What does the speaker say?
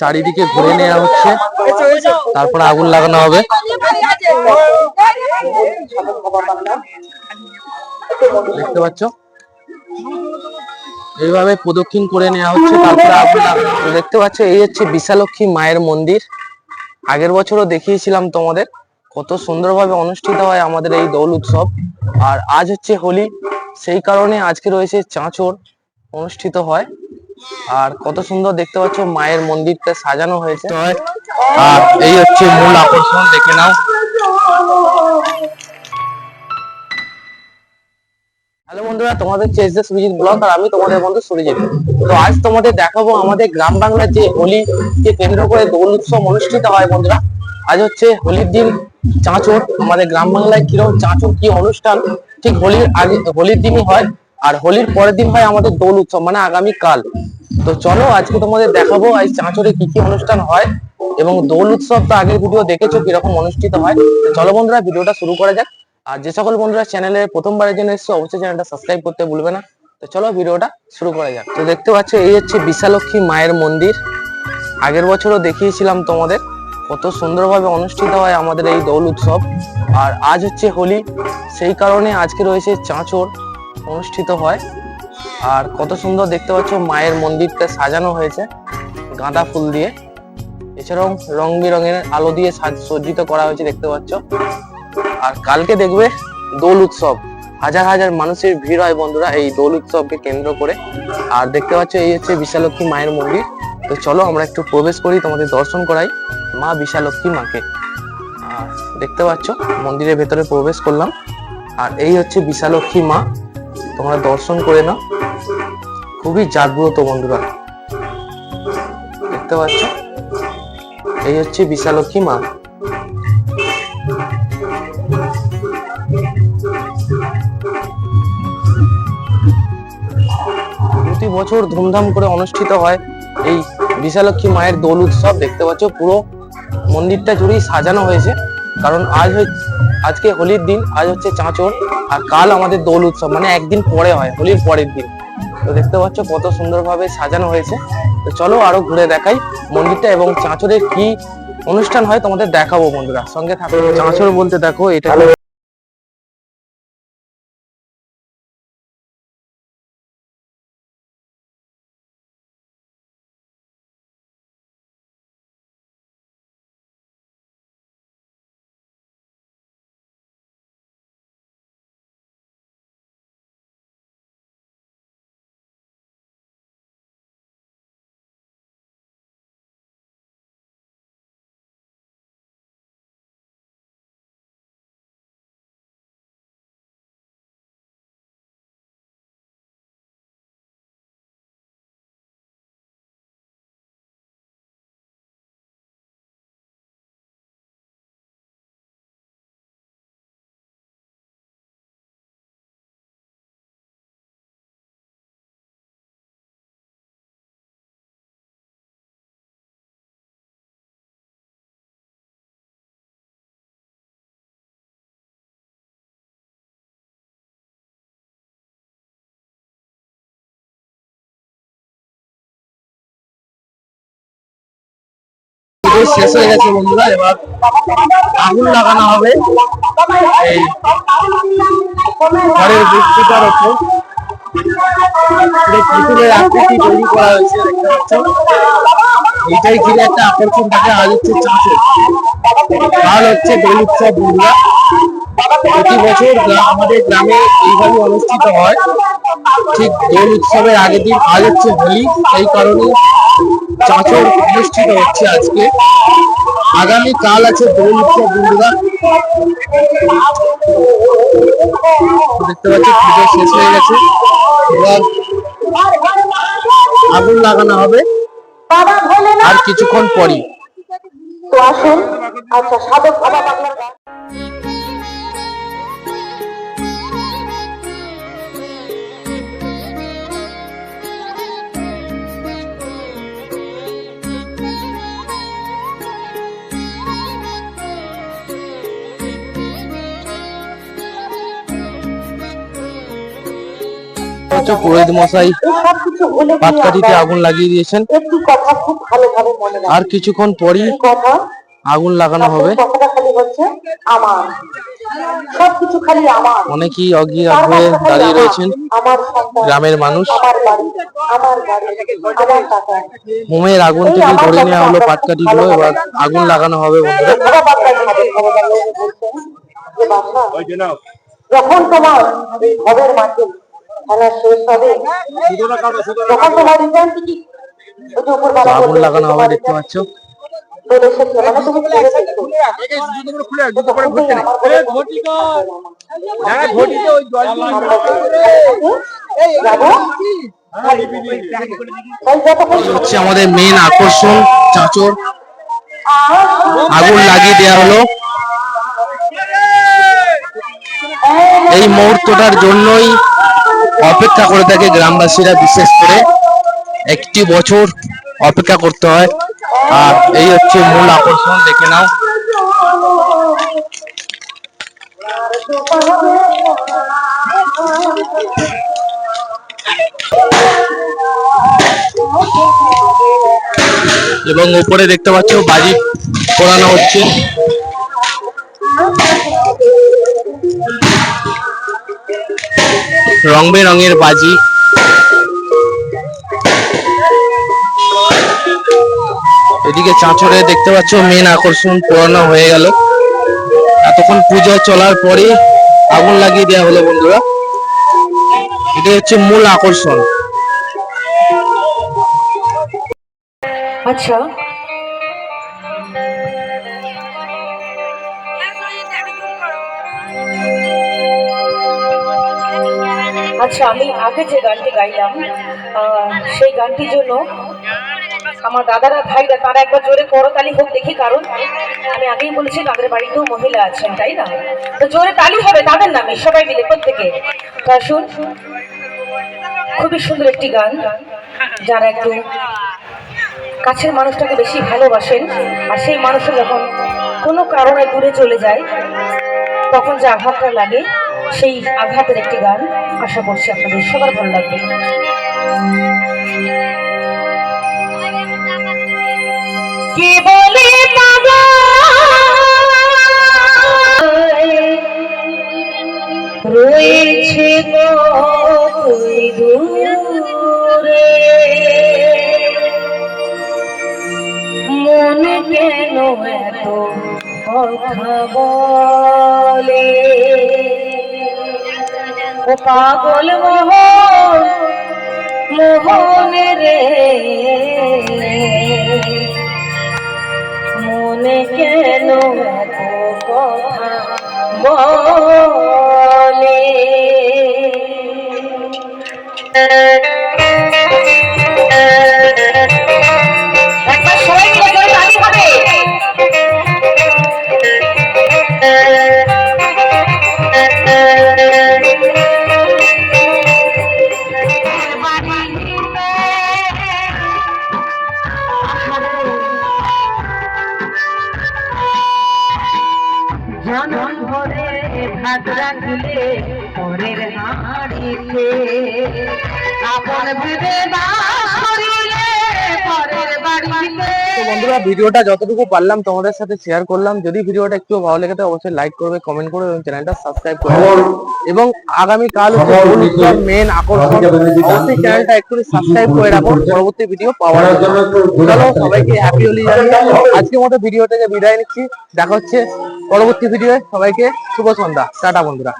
চারিদিকে ঘুরে নেওয়া হচ্ছে, তারপরে আগুন লাগানো হবে। দেখতে পাচ্ছ এইভাবে প্রদক্ষিণ করে নেওয়া হচ্ছে, তারপরে আগুন লাগানো হবে। দেখতে পাচ্ছ এই হচ্ছে বিশালক্ষী মায়ের মন্দির। আগের বছরও দেখিয়েছিলাম তোমাদের কত সুন্দরভাবে অনুষ্ঠিত হয় আমাদের এই দোল উৎসব। আর আজ হচ্ছে হোলি, সেই কারণে আজকে রয়েছে চাঁচড় অনুষ্ঠিত হয়। আর কত সুন্দর দেখতে পাচ্ছ মায়ের মন্দিরটা সাজানো হয়েছে। আর এই হচ্ছে মূল আকর্ষণ, দেখে নাও। হ্যালো বন্ধুরা, তোমাদের চেস সুজিত ব্লগ আর আমি তোমাদের বন্ধু সুজিত। তো আজ তোমাদের দেখাবো আমাদের গ্রাম বাংলার যে হোলিকে কেন্দ্র করে দোল উৎসব অনুষ্ঠিত হয়। বন্ধুরা, আজ হচ্ছে হোলির দিন চাঁচড়। আমাদের গ্রাম বাংলায় কিরকম চাঁচড় কি অনুষ্ঠান ঠিক হোলির আগে, হোলির দিনই হয়। আর হোলির পরের দিন হয় আমাদের দোল উৎসব, মানে আগামী কাল। তো চলো আজকে তোমাদের দেখাবো এই চাঁচড়ে কি কি অনুষ্ঠান হয়, এবং দোল উৎসব তো আগের ভিডিও দেখেছো কিরকম অনুষ্ঠিত হয়। তো চলো বন্ধুরা ভিডিওটা শুরু করা যাক। আর যে সকল বন্ধুরা চ্যানেলে প্রথমবারের জন্য এসেছো অবশ্যই চ্যানেলটা সাবস্ক্রাইব করতে ভুলবে না। তো চলো ভিডিওটা শুরু করা যাক। তো দেখতে পাচ্ছ এই হচ্ছে বিশালক্ষী মায়ের মন্দির। আগের বছরও দেখিয়েছিলাম তোমাদের কত সুন্দরভাবে অনুষ্ঠিত হয় আমাদের এই দোল উৎসব। আর আজ হচ্ছে হোলি, সেই কারণে আজকে রয়েছে চাঁচড় অনুষ্ঠিত হয়। আর কত সুন্দর দেখতে পাচ্ছ মায়ের মন্দিরটা সাজানো হয়েছে গাঁদা ফুল দিয়ে, এছাড়াও রং বেরঙের আলো দিয়ে সজ্জিত করা হয়েছে দেখতে পাচ্ছ। আর কালকে দেখবে দোল উৎসব, হাজার হাজার মানুষের ভিড় হয় বন্ধুরা এই দোল উৎসবকে কেন্দ্র করে। আর দেখতে পাচ্ছ এই হচ্ছে বিশালক্ষী মায়ের মন্দির। তো চলো আমরা একটু প্রবেশ করি, তোমাদের দর্শন করাই মা বিশালক্ষী মাকে। আর দেখতে পাচ্ছ মন্দিরের ভেতরে প্রবেশ করলাম। আর এই হচ্ছে বিশালক্ষী মা, তোমরা দর্শন করে নাও। খুবই জাগ্রত বন্ধুরা, দেখতে পাচ্ছ এই হচ্ছে বিশালক্ষী মা। প্রতি বছর ধুমধাম করে অনুষ্ঠিত হয় এই বিশালক্ষী মায়ের দোল উৎসব। দেখতে পাচ্ছ পুরো মন্দিরটা জুড়েই সাজানো হয়েছে, কারণ আজকে হোলির দিন, আজ হচ্ছে চাঁচড়, আর কাল আমাদের দোল উৎসব, মানে একদিন পরে হয়, হোলির পরের দিন। তো দেখতে পাচ্ছ কত সুন্দরভাবে সাজানো হয়েছে। তো চলো আরো ঘুরে দেখাই মন্দিরটা, এবং চাঁচড়ের কি অনুষ্ঠান হয় তোমাদের দেখাবো বন্ধুরা, সঙ্গে থাকো। চাঁচড় বলতে দেখো এটা শেষ হয়ে গেছে বন্ধুরা। এবার আগুন লাগানো হবে এই ঘরের বৃষ্টিটার ওপর। পুতুলের আকৃতি তৈরি করা হয়েছে দেখতে পাচ্ছ। এইটাই ঘিরে একটা আকর্ষণ থাকে। আজ হচ্ছে চাঁচড়, কাল হচ্ছে দোল উৎসব বন্ধুরা। প্রতি বছর আমাদের গ্রামে এইভাবে অনুষ্ঠিত হয়। ঠিক দোল উৎসবের আগের দিন আজ হচ্ছে হোলি, এই কারণে চাঁচড় অনুষ্ঠিত হচ্ছে আজকে। আগামী কাল আছে দোল উৎসব বন্ধুরা। দেখতে পাচ্ছি পুজো শেষ হয়ে গেছে, এবার আগুন লাগানো হবে আর কিছুক্ষণ পরই। তো আসুন, আচ্ছা সাধক বাবা বাংলার পাচ্ছ পুরোহিত মশাই পাটকাঠিতে আগুন লাগিয়ে দিয়েছেন, আর কিছুক্ষণ পরই আগুন লাগানো হবে। অনেকেই অজ্ঞাত হয়ে দাঁড়িয়ে রয়েছেন গ্রামের মানুষ। মোমের আগুন থেকে ধরে নেওয়া হলো পাটকাঠিগুলো, এবার আগুন লাগানো হবে বন্ধুরা। যখন তোমার ঘরের মাঝে খেলা শেষ হবে, তখন তোমার রিটার্ন টিকিট আগুন লাগানো হবে, দেখতে পাচ্ছ। হচ্ছে আমাদের মেন আকর্ষণ চাঁচর, আগুন লাগিয়ে দেওয়া হলো। এই মুহূর্তটার জন্যই অপেক্ষা করে থাকে গ্রামবাসীরা, বিশেষ করে একটি বছর অপেক্ষা করতে হয়। আর এই হচ্ছে মূল আকর্ষণ, দেখে নাও। এবং উপরে দেখতে পাচ্ছ বাজি পোড়ানো হচ্ছে। রং বেরঙের বাজি। এদিকে চাঁচরে দেখতে পাচ্ছ মেন আকর্ষণ পোড়ানো হয়ে গেল। এতক্ষণ পূজা চলার পরে আগুন লাগিয়ে দেওয়া হলো বন্ধুরা। এটা হচ্ছে মূল আকর্ষণ। আচ্ছা, আচ্ছা, আমি আগে যে গানটি গাইলাম সেই গানটির জন্য আমার দাদারা ভাইরা তারা একবার জোরে করতালি হোক দেখি, কারণ আমি আগেই বলেছি তাদের বাড়িতেও মহিলা আছেন, তাই না? তো জোরে তালি হবে তাদের নামে, সবাই মিলে প্রত্যেকে। তো আসুন, খুবই সুন্দর একটি গান। যারা একটু কাছের মানুষটাকে বেশি ভালোবাসেন, আর সেই মানুষটা যখন কোনো কারণে দূরে চলে যায়, তখন যে আঘাতটা লাগে, সেই আঘাতের একটি গান। আশা করছি আপনাদের সবার ভালো লাগবে। কে বলে রয়েছে কতই দূরে, মন কেন এত কথা বলে, ও পাগল মোহন মোহন রে, মনে কেন এত কথা বলে। একবার সবাই মিলে জোরে তালি হবে। জনম ভরে ভাত রাখলে পরের হাড়িতে, আপন ভেবে বাস করিলে পরের বাড়িতে। তো বন্ধুরা, ভিডিওটা যতটুকু পারলাম তোমাদের সাথে শেয়ার করলাম। যদি ভিডিওটা একটু ভালো লেগে থাকে অবশ্যই লাইক করবে, কমেন্ট করবে এবং চ্যানেলটা সাবস্ক্রাইব করবে। এবং আগামী কাল হচ্ছে মেন আকর্ষণ, অবশ্যই চ্যানেলটা একটু সাবস্ক্রাইব করে রাখো পরবর্তী ভিডিও পাওয়ার জন্য। চলো, সবাইকে হ্যাপি হোলি জানিয়ে আজকের মতো ভিডিও থেকে বিদায় নিচ্ছি। দেখা হচ্ছে পরবর্তী ভিডিওয়ে। সবাইকে শুভ সন্ধ্যা, টাটা বন্ধুরা।